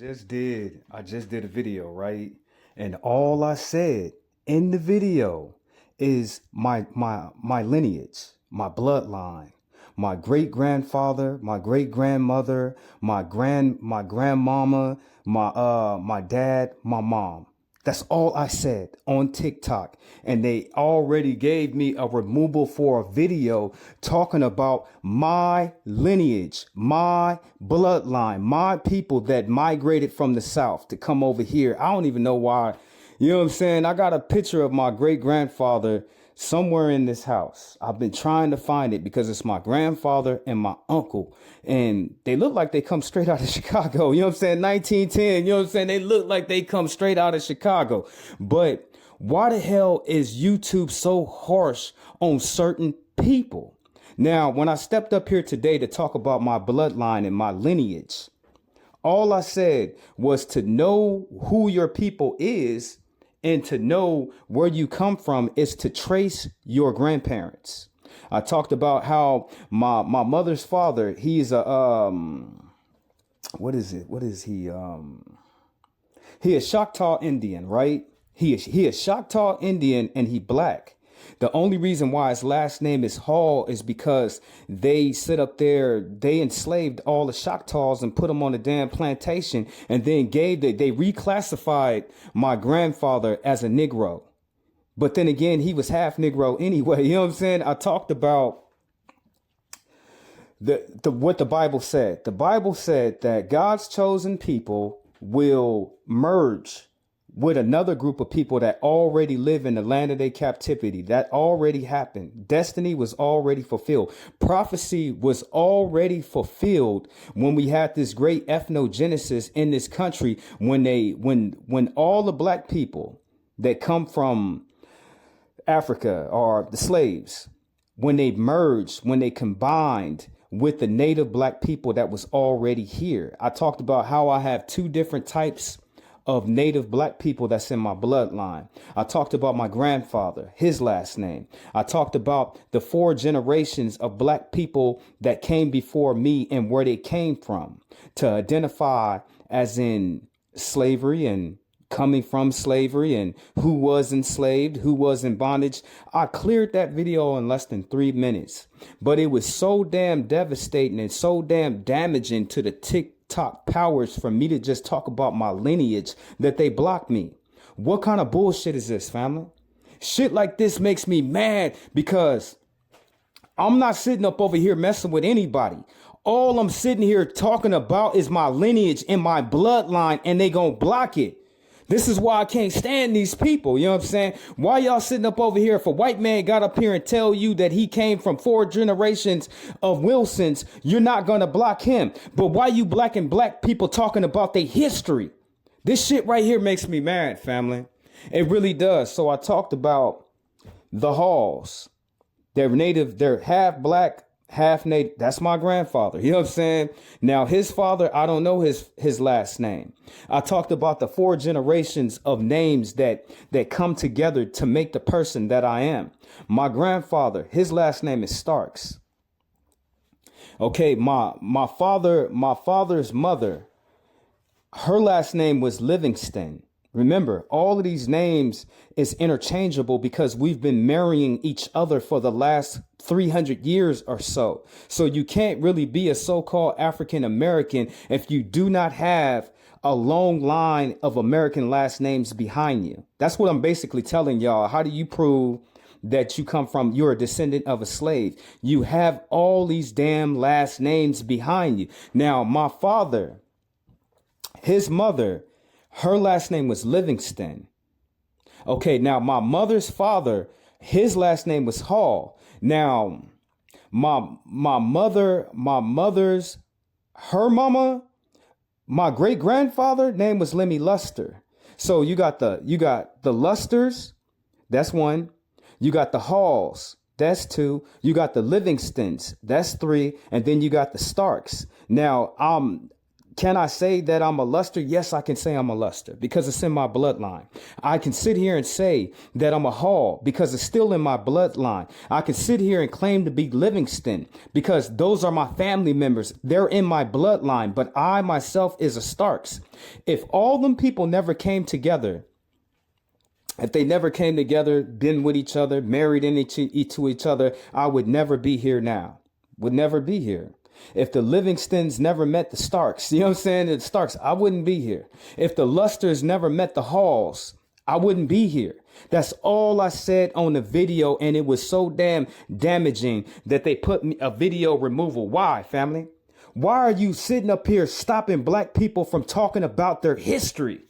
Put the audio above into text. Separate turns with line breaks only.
I just did a video, right? And all I said in the video is my lineage, my bloodline, my great grandfather, my great grandmother, my grandmama, my dad, my mom. That's all I said on TikTok. And they already gave me a removal for a video talking about my lineage, my bloodline, my people that migrated from the South to come over here. I don't even know why. You know what I'm saying? I got a picture of my great grandfather somewhere in this house. I've been trying to find it because it's my grandfather and my uncle. And they look like they come straight out of Chicago. You know what I'm saying? 1910. You know what I'm saying? They look like they come straight out of Chicago. But why the hell is YouTube so harsh on certain people? Now, when I stepped up here today to talk about my bloodline and my lineage, all I said was to know who your people is and to know where you come from is to trace your grandparents. I talked about how my mother's father, he's a what is it? What is he? He is Choctaw Indian, right? He is Choctaw Indian and he black. The only reason why his last name is Hall is because they sit up there, they enslaved all the Choctaws and put them on a damn plantation and then they reclassified my grandfather as a Negro. But then again, he was half Negro anyway. You know what I'm saying? I talked about what the Bible said. The Bible said that God's chosen people will merge with another group of people that already live in the land of their captivity. That already happened. Destiny was already fulfilled. Prophecy was already fulfilled when we had this great ethnogenesis in this country, when all the black people that come from Africa or the slaves, when they merged, when they combined with the native black people that was already here. I talked about how I have two different types of native black people that's in my bloodline. I talked about my grandfather, his last name. I talked about the 4 generations of black people that came before me and where they came from to identify as in slavery and coming from slavery and who was enslaved, who was in bondage. I cleared that video in less than 3 minutes, but it was so damn devastating and so damn damaging to the TikTok powers for me to just talk about my lineage that they blocked me. What kind of bullshit is this, family? Shit like this makes me mad because I'm not sitting up over here messing with anybody. All I'm sitting here talking about is my lineage and my bloodline, and they gonna block it. This is why I can't stand these people. You know what I'm saying? Why y'all sitting up over here? If a white man got up here and tell you that he came from 4 generations of Wilsons, you're not going to block him. But why you blacking black people talking about their history? This shit right here makes me mad, family. It really does. So I talked about the Halls. They're native. They're half black, half native. That's my grandfather. You know what I'm saying? Now, his father, I don't know his last name. I talked about the 4 generations of names that come together to make the person that I am. My grandfather, his last name is Starks. Okay, my father's mother, her last name was Livingston. Remember, all of these names is interchangeable because we've been marrying each other for the last 300 years or so. So you can't really be a so-called African American if you do not have a long line of American last names behind you. That's what I'm basically telling y'all. How do you prove that you're a descendant of a slave? You have all these damn last names behind you. Now, my father, his mother, her last name was Livingston. Okay, now my mother's father, his last name was Hall. Now, my mother's, her mama, my great grandfather name was Lemmy Luster. So you got the Lusters, that's 1. You got the Halls, that's 2. You got the Livingstons, that's 3, and then you got the Starks. Now, Can I say that I'm a luster? Yes, I can say I'm a luster because it's in my bloodline. I can sit here and say that I'm a Hall because it's still in my bloodline. I can sit here and claim to be Livingston because those are my family members. They're in my bloodline, but I myself is a Starks. If all them people never came together, if they never came together, been with each other, married to each other, I would never be here now. Would never be here. If the Livingstons never met the Starks, you know what I'm saying? The Starks, I wouldn't be here. If the Lusters never met the Halls, I wouldn't be here. That's all I said on the video. And it was so damn damaging that they put me a video removal. Why, family? Why are you sitting up here stopping black people from talking about their history?